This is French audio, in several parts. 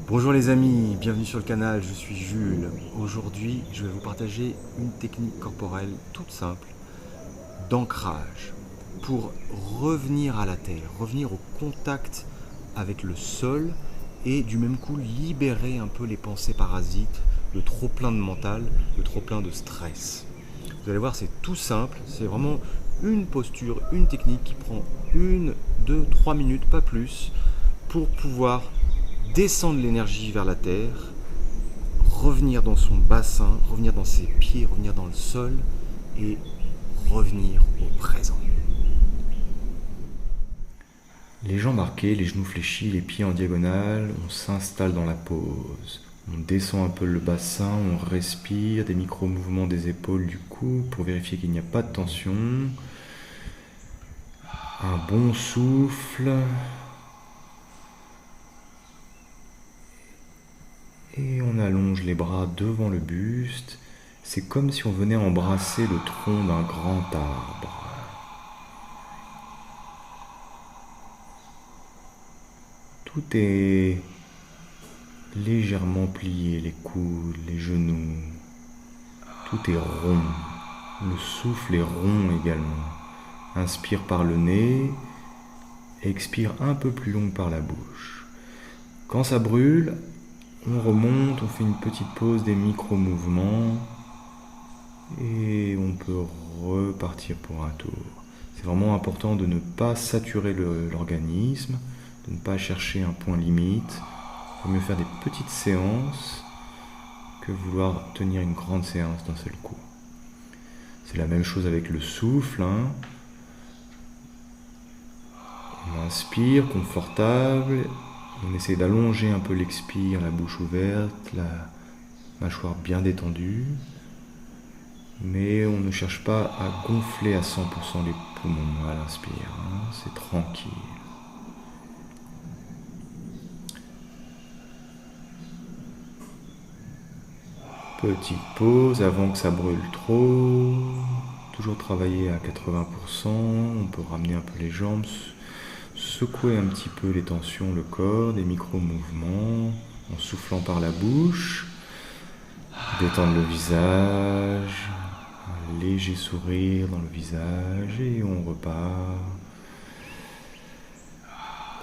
Bonjour les amis, bienvenue sur le canal, je suis Jules. Aujourd'hui, je vais vous partager une technique corporelle toute simple d'ancrage pour revenir à la terre, revenir au contact avec le sol et du même coup libérer un peu les pensées parasites, le trop-plein de mental, le trop-plein de stress. Vous allez voir, c'est tout simple, c'est vraiment une posture, une technique qui prend 1, 2, 3 minutes, pas plus, pour pouvoir descendre l'énergie vers la terre, revenir dans son bassin, revenir dans ses pieds, revenir dans le sol et revenir au présent. Les jambes arquées, les genoux fléchis, les pieds en diagonale, on s'installe dans la pose. On descend un peu le bassin, on respire, des micro-mouvements des épaules du cou pour vérifier qu'il n'y a pas de tension. Un bon souffle. Et on allonge les bras devant le buste. C'est comme si on venait embrasser le tronc d'un grand arbre. Tout est légèrement plié, les coudes, les genoux. Tout est rond. Le souffle est rond également. Inspire par le nez, expire un peu plus long par la bouche. Quand ça brûle, on remonte, on fait une petite pause, des micro-mouvements et on peut repartir pour un tour. C'est vraiment important de ne pas saturer l'organisme, de ne pas chercher un point limite. Il vaut mieux faire des petites séances que vouloir tenir une grande séance d'un seul coup. C'est la même chose avec le souffle. On inspire, confortable. On essaie d'allonger un peu l'expire, la bouche ouverte, la mâchoire bien détendue. Mais on ne cherche pas à gonfler à 100% les poumons à l'inspire. C'est tranquille. Petite pause avant que ça brûle trop. Toujours travailler à 80%. On peut ramener un peu les jambes, secouer un petit peu les tensions, le corps, des micro-mouvements, en soufflant par la bouche. Détendre le visage, un léger sourire dans le visage et on repart.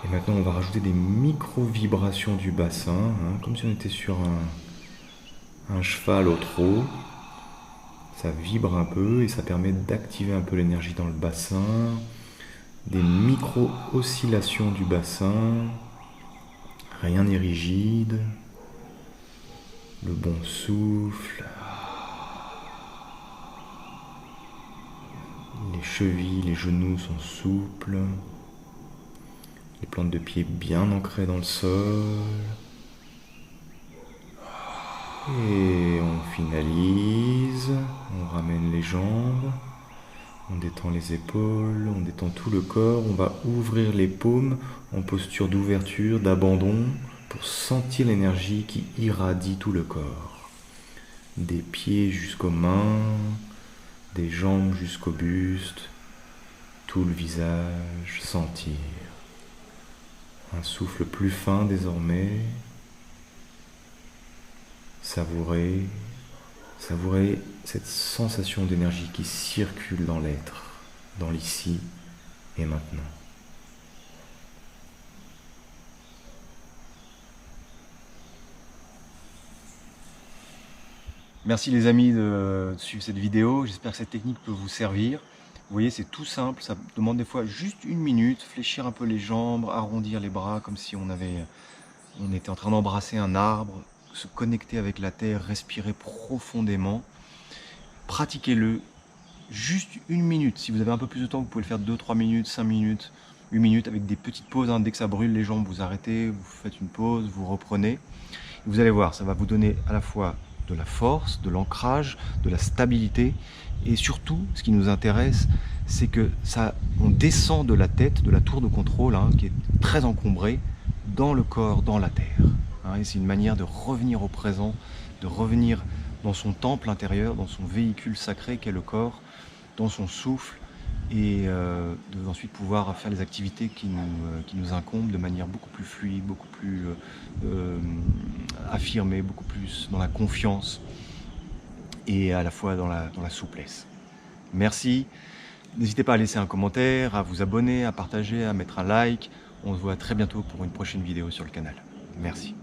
Et maintenant on va rajouter des micro-vibrations du bassin, comme si on était sur un cheval au trot. Ça vibre un peu et ça permet d'activer un peu l'énergie dans le bassin. Des micro-oscillations du bassin. Rien n'est rigide. Le bon souffle. Les chevilles, les genoux sont souples. Les plantes de pied bien ancrées dans le sol. Et on finalise. On ramène les jambes. On détend les épaules, on détend tout le corps. On va ouvrir les paumes en posture d'ouverture, d'abandon, pour sentir l'énergie qui irradie tout le corps. Des pieds jusqu'aux mains, des jambes jusqu'au buste, tout le visage, sentir. Un souffle plus fin désormais. Savourer cette sensation d'énergie qui circule dans l'être, dans l'ici et maintenant. Merci les amis de suivre cette vidéo, j'espère que cette technique peut vous servir. Vous voyez, c'est tout simple, ça demande des fois juste 1 minute, fléchir un peu les jambes, arrondir les bras comme si on était en train d'embrasser un arbre, se connecter avec la terre, respirer profondément. Pratiquez-le juste 1 minute. Si vous avez un peu plus de temps, vous pouvez le faire 2, 3 minutes, 5 minutes, 8 minutes avec des petites pauses. Dès que ça brûle les jambes, vous arrêtez, vous faites une pause, vous reprenez. Vous allez voir, ça va vous donner à la fois de la force, de l'ancrage, de la stabilité. Et surtout, ce qui nous intéresse, c'est que on descend de la tête, de la tour de contrôle, qui est très encombrée, dans le corps, dans la terre. Et c'est une manière de revenir au présent, de revenir dans son temple intérieur, dans son véhicule sacré qu'est le corps, dans son souffle, et de ensuite pouvoir faire les activités qui nous incombent de manière beaucoup plus fluide, beaucoup plus affirmée, beaucoup plus dans la confiance et à la fois dans la souplesse. Merci. N'hésitez pas à laisser un commentaire, à vous abonner, à partager, à mettre un like. On se voit très bientôt pour une prochaine vidéo sur le canal. Merci.